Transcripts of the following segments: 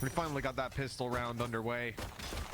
We finally got that pistol round underway.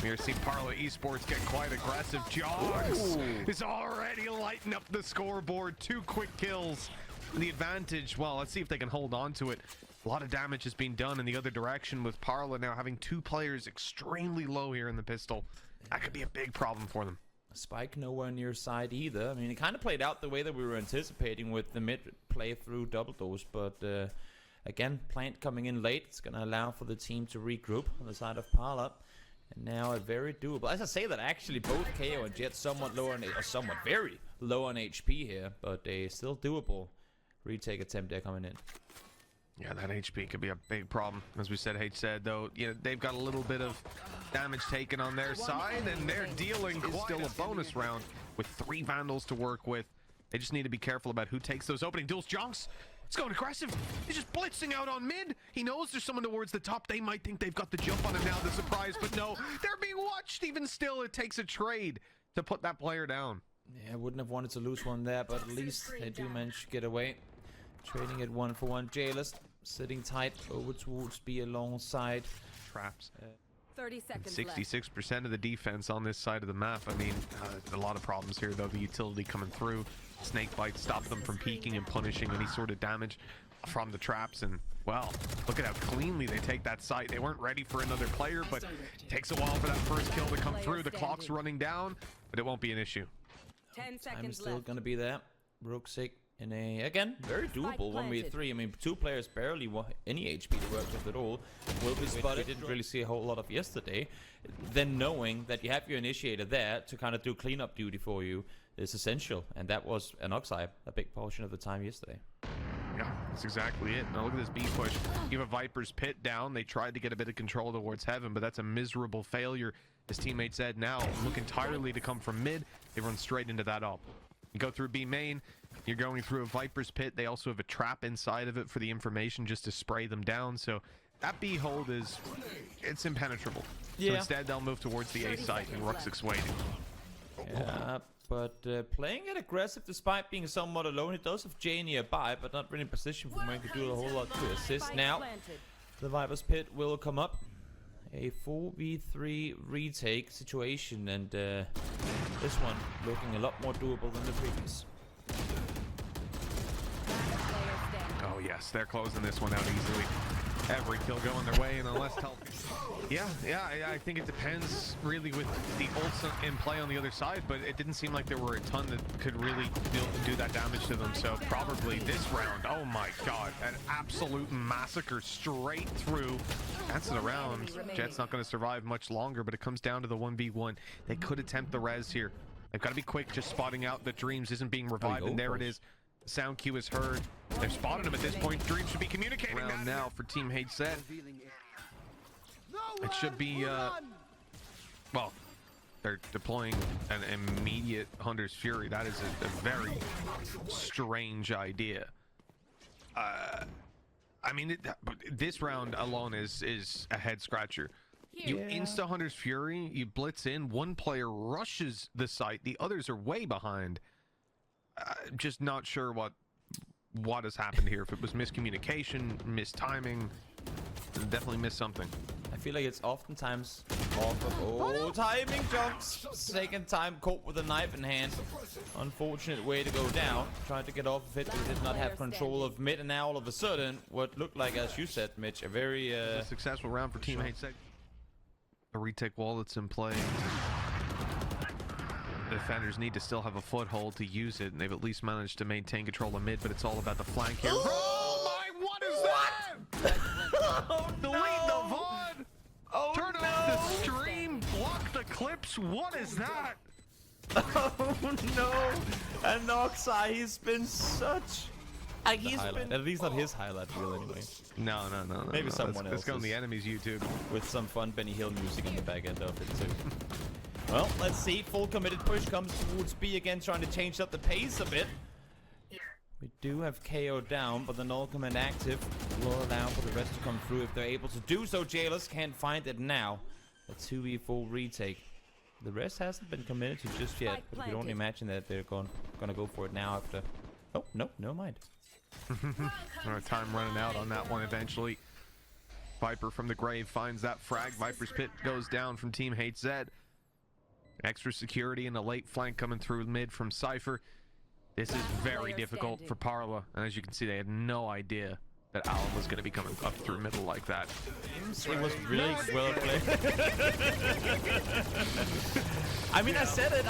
We are seeing Parla Esports get quite aggressive. jonx is already lighting up the scoreboard. 2 quick kills. And the advantage, well, let's see if they can hold on to it. A lot of damage has been done in the other direction with Parla now having 2 players extremely low here in the pistol. That could be a big problem for them. Spike nowhere near side either. I mean, it kind of played out the way that we were anticipating with the mid play through double doors, but again, plant coming in late. It's going to allow for the team to regroup on the side of Parla. And now a very doable. As I say that, actually both KO and Jet somewhat low on, or somewhat very low on HP here, but a still doable retake attempt there coming in. Yeah, that HP could be a big problem. As we said, H said, though, you know, they've got a little bit of damage taken on their side, and they're dealing still a bonus round with 3 Vandals to work with. They just need to be careful about who takes those opening duels. jonx, it's going aggressive. He's just blitzing out on mid. He knows there's someone towards the top. They might think they've got the jump on him now, the surprise, but no, they're being watched. Even still, it takes a trade to put that player down. Yeah, I wouldn't have wanted to lose one there, but at least they do manage to get away. Trading it 1-for-1. Jlerst sitting tight over towards B alongside traps. 30 seconds 66% of the defense on this side of the map. I mean, a lot of problems here, though. The utility coming through. Snake bite stop them from peeking and punishing any sort of damage from the traps. And, well, look at how cleanly they take that site. They weren't ready for another player, but it takes a while for that first kill to come through. The clock's running down, but it won't be an issue. 10 seconds I'm still left. going to be there. Ruxic in a, again, very doable 1v3. I mean, 2 players barely any HP to work with at all. Will be spotted. Didn't really see a whole lot of yesterday. Then knowing that you have your initiator there to kind of do cleanup duty for you is essential. And that was Anoxai a big portion of the time yesterday. Yeah, that's exactly it. Now look at this B push. You have a Viper's Pit down. They tried to get a bit of control towards Heaven, but that's a miserable failure. His teammate said now look entirely to come from mid. They run straight into that up. You go through B main. You're going through a Viper's Pit. They also have a trap inside of it for the information just to spray them down. So that B hold it's impenetrable. Yeah. So instead they'll move towards the A site and Ruxic's waiting. Yeah, but playing it aggressive despite being somewhat alone. He does have Jay nearby, but not really in position for him to do a whole lot to assist. Now, the Viper's Pit will come up. A 4v3 retake situation, and this one looking a lot more doable than the previous. Oh yes, they're closing this one out easily. Every kill going their way, and unless yeah, I think it depends really with the ults in play on the other side, but it didn't seem like there were a ton that could really do that damage to them. So probably this round, oh my god, an absolute massacre straight through. That's the round. Jet's not going to survive much longer, but it comes down to the 1v1. They could attempt the res here. They've got to be quick, just spotting out that Dreams isn't being revived, and there it is. Sound cue is heard. They've spotted him at this point. Dreams should be communicating round now for Team H set. It should be well, they're deploying an immediate Hunter's Fury. That is a very strange idea. I mean, this round alone is a head scratcher. You insta Hunter's Fury, you blitz in, one player rushes the site, the others are way behind. Just not sure what has happened here. If it was miscommunication, mistiming, definitely missed something. I feel like it's oftentimes off of timing. jonx second time caught with a knife in hand. Unfortunate way to go down. Tried to get off of it, but did not have control of mid, and now all of a sudden what looked like, as you said, Mitch, a very successful round for Team H. A retake wall that's in play. The defenders need to still have a foothold to use it, and they've at least managed to maintain control of mid, but it's all about the flank here. Oh my, what is that? Oh, delete the VOD! Oh, turn off the stream, block the clips, what is that? Oh no! Anoxai, he's been such... he's been... At least not his highlight reel anyway. No. Maybe someone else. Let's go on the enemy's YouTube. With some fun Benny Hill music in the back end of it too. Well, let's see. Full committed push comes towards B again, trying to change up the pace a bit. We do have KO down, but the null command active will allow for the rest to come through if they're able to do so. Jlerst can't find it now. A 2v4 retake. The rest hasn't been committed to just yet, but we don't imagine that they're gonna go for it now after. Oh, no, never mind. Time running out on that one eventually. Viper from the grave finds that frag. Viper's pit goes down from Team Hates Zed. Extra security and a late flank coming through mid from Cypher. This is very difficult for Parla, and as you can see, they had no idea that Alain was going to be coming up through middle like that. It was really well played. I mean, I said it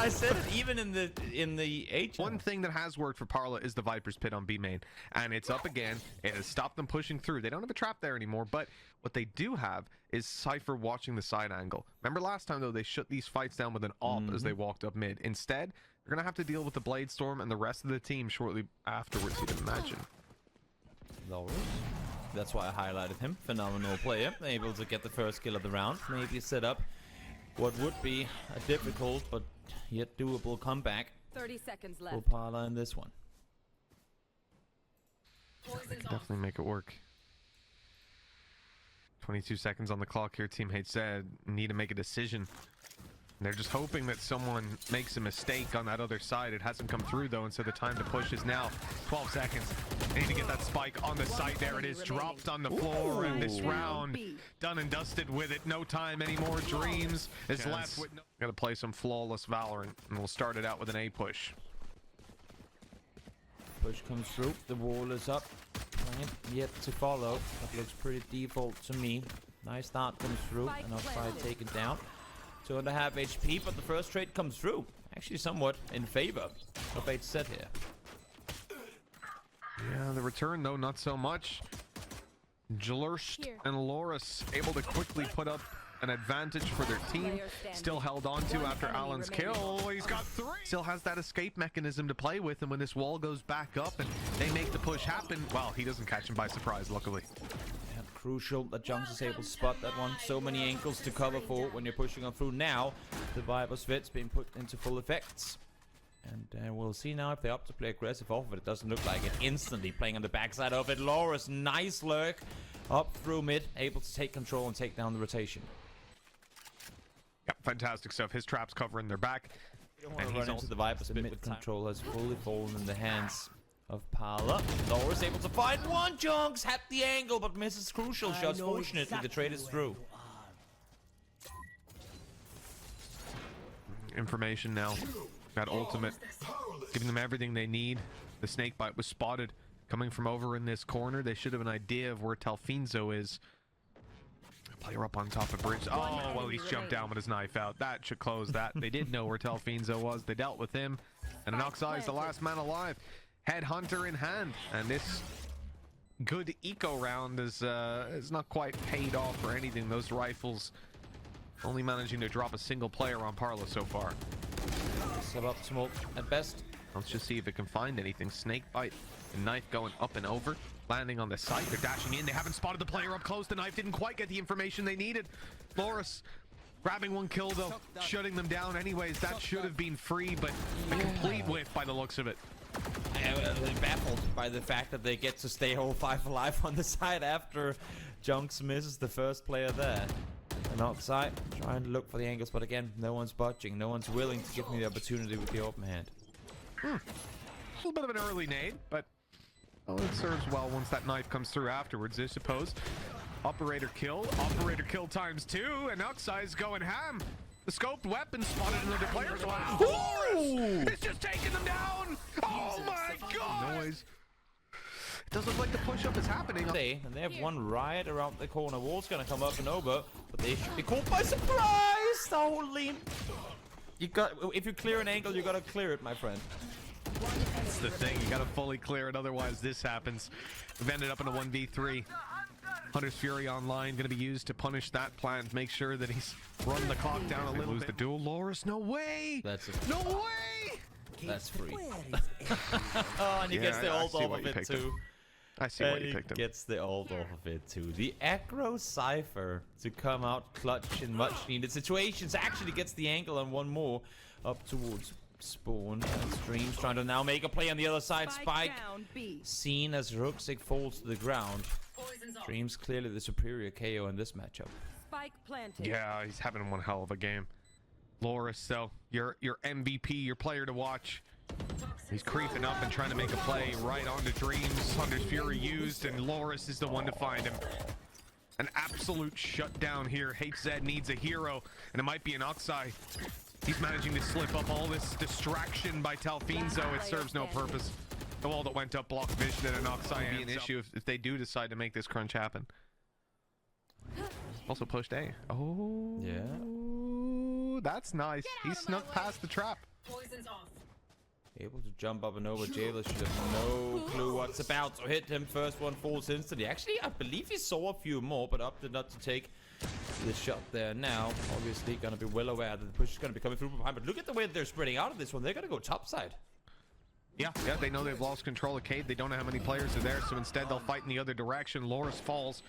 even in the H. One thing that has worked for Parla is the Viper's pit on B main, and it's up again. It has stopped them pushing through. They don't have a trap there anymore, but what they do have is Cypher watching the side angle. Remember last time though, they shut these fights down with an AWP as they walked up mid. Instead, they're gonna have to deal with the Blade Storm and the rest of the team shortly afterwards, you'd imagine. lauress. That's why I highlighted him. Phenomenal player, able to get the first kill of the round. Maybe set up what would be a difficult but yet doable comeback 30 seconds for left. Parla in this one. They can definitely make it work. 22 seconds on the clock here. Team Hates Zed need to make a decision. They're just hoping that someone makes a mistake on that other side. It hasn't come through though, and so the time to push is now 12 seconds. They need to get that spike on the site. There it is, dropped on the floor, and this round done and dusted with it. No time anymore. Dreams is left with no. Gotta play some flawless Valorant, and we'll start it out with an A push. Push comes through. The wall is up. Plan yet to follow. That looks pretty default to me. Nice start comes through. Anoxai taken down. 2.5 HP, but the first trade comes through. Actually, somewhat in favor of HZ here. Yeah, the return though, not so much. Jlerst and lauress able to quickly put up an advantage for their team. Still held on to after Alain's kill. He's got 3. Still has that escape mechanism to play with, and when this wall goes back up and they make the push happen, well, he doesn't catch him by surprise, luckily. And crucial that jonx is able to spot that one. So many angles to cover for when you're pushing on through. Now the Viper's Fit's being put into full effects. And we'll see now if they opt to play aggressive off of it. It doesn't look like it. Instantly playing on the backside of it. lauress, nice lurk up through mid, able to take control and take down the rotation. Yeah, fantastic stuff. His trap's covering their back. And he's also the Viper's Fit with control has fully fallen in the hands of Parla. lauress able to find one. jonx had the angle but misses crucial shots. Fortunately, the trade is through. Information now. That ultimate, giving them everything they need. The snakebite was spotted coming from over in this corner. They should have an idea of where tellfeenzo is. Player up on top of bridge. Oh, well, he's jumped down with his knife out. That should close that. They did know where tellfeenzo was. They dealt with him. And Anoxai is the last man alive. Headhunter in hand. And this good eco round is not quite paid off for anything. Those rifles only managing to drop a single player on Parla so far. Suboptimal at best. Let's just see if it can find anything. Snakebite, the knife going up and over, landing on the site. They're dashing in. They haven't spotted the player up close. The knife didn't quite get the information they needed. lauress grabbing one kill though, shutting them down anyways. That should have been free, but a complete whiff by the looks of it. Baffled by the fact that they get to stay whole 5 alive on the side after jonx misses the first player there. And outside, trying to look for the angles, but again, no one's budging. No one's willing to give me the opportunity with the open hand. A little bit of an early nade, but it serves well once that knife comes through afterwards, I suppose. Operator kill times 2, and Anoxai is going ham. The scoped weapon spotted another player. lauress is just taking them down. Oh my god! Noise. It doesn't look like the push-up is happening. And they have one right around the corner. Wall's gonna come up and over, but they should be caught by surprise. Holy! If you clear an angle, you gotta clear it, my friend. That's the thing. You gotta fully clear it, otherwise this happens. We've ended up in a 1v3. Hunter's Fury online gonna be used to punish that plan. Make sure that he's run the clock down a little bit. The duel, lauress. No way! No way! That's free. Oh, and he gets the ult off of it too. I see why you picked him. Gets the ult off of it too. The aggro Cypher to come out clutch in much needed situations. Actually gets the angle on one more up towards spawn. And Streams trying to now make a play on the other side. Spike seen as Ruxic falls to the ground. Streams clearly the superior KO in this matchup. Spike planted. Yeah, he's having one hell of a game. lauress, though, your MVP, your player to watch. He's creeping up and trying to make a play right onto Dreams. Hunter's Fury used, and lauress is the one to find him. An absolute shutdown here. HZ needs a hero, and it might be an Anoxai. He's managing to slip up all this distraction by tellfeenzo. It serves no purpose. The wall that went up blocked vision, and Anoxai be an issue if they do decide to make this crunch happen. Also pushed A. Oh, yeah, that's nice. He snuck past the trap. Poison's off. Able to jump up and over. Jlerst should have no clue what's about to hit him. First one falls instantly. Actually, I believe he saw a few more, but opted not to take the shot there now. Obviously, going to be well aware that the push is going to be coming through behind. But look at the way they're spreading out of this one. They're going to go topside. Yeah, they know they've lost control of Cade. They don't know how many players are there, so instead they'll fight in the other direction. lauress falls.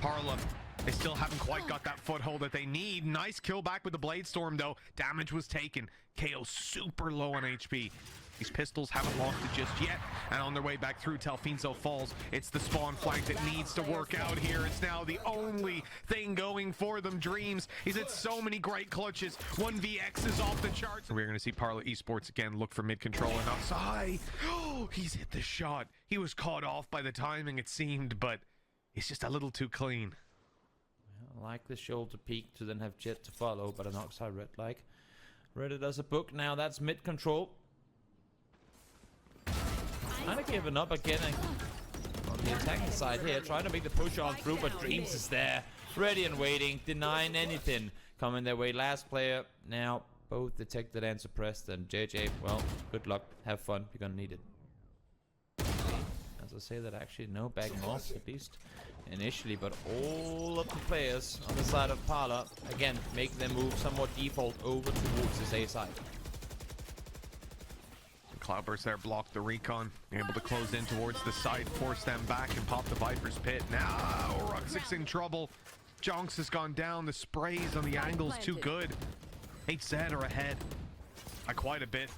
Parla, they still haven't quite got that foothold that they need. Nice kill back with the Blade Storm, though. Damage was taken. KO super low on HP. These pistols haven't lost it just yet, and on their way back through, tellfeenzo falls. It's the spawn flank that needs to work out here. It's now the only thing going for them. Dreams, he's had so many great clutches. 1vx is off the charts. We're going to see Parla Esports again look for mid-control, and Anoxai, oh, he's hit the shot. He was caught off by the timing, it seemed, but it's just a little too clean. I like the shoulder peak to then have Jet to follow, but Anoxai read it as a book. Now that's mid-control. Kind of giving up again on the attacking side here, trying to make the push on through, but Dreams is there, ready and waiting, denying anything coming their way. Last player now, both detected and suppressed, and JJ, well, good luck, have fun, you're gonna need it. As I say that, actually no backing off, at least initially, but all of the players on the side of Parla, again, make their move somewhat default over towards this A side. Cloudburst there blocked the recon, able to close in towards the side, force them back and pop the Viper's pit. Now Ruxic's in trouble. jonx has gone down. The sprays on the angles too good. HZ are ahead by quite a bit.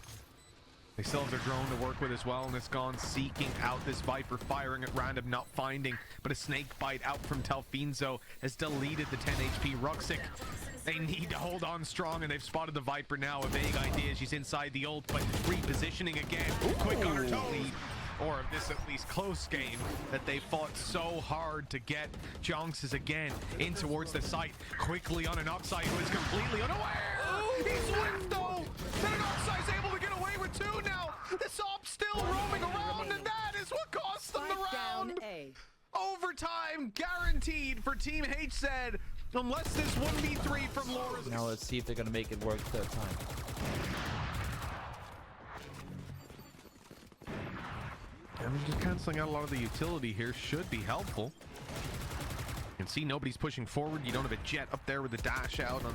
They still have their drone to work with as well, and it's gone seeking out this Viper, firing at random, not finding, but a snake bite out from tellfeenzo has deleted the 10 HP Ruxic. They need to hold on strong, and they've spotted the Viper now. A vague idea, she's inside the ult, but repositioning again. Quick on her toes. Or this at least close game that they fought so hard to get. jonx is again in towards the site. Quickly on Anoxai, who is completely unaware. He's whiffed though. Then Anoxai's able to get away with two now. The Sop's still roaming around, and that is what cost them the round. Overtime guaranteed for Team HZ. Unless this 1v3 from lauress. Now let's see if they're gonna make it work third time. I mean, just canceling out a lot of the utility here should be helpful. You can see nobody's pushing forward. You don't have a Jet up there with the dash out on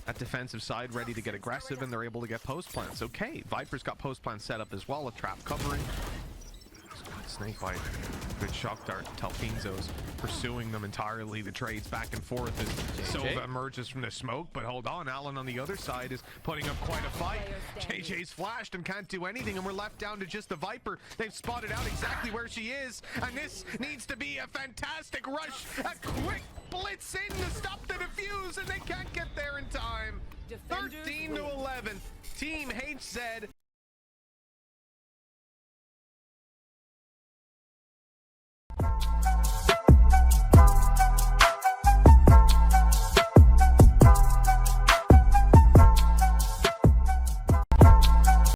that defensive side ready to get aggressive, and they're able to get post plants. Okay, Viper's got post plants set up as well, a trap covering. Snake bite. Good shock dart. tellfeenzo's pursuing them entirely. The trades back and forth as Sova emerges from the smoke, but hold on, Alain on the other side is putting up quite a fight. JJ's flashed and can't do anything, and we're left down to just the Viper. They've spotted out exactly where she is, and this needs to be a fantastic rush, a quick blitz in to stop the defuse, and they can't get there in time. 13 to 11. Team HZ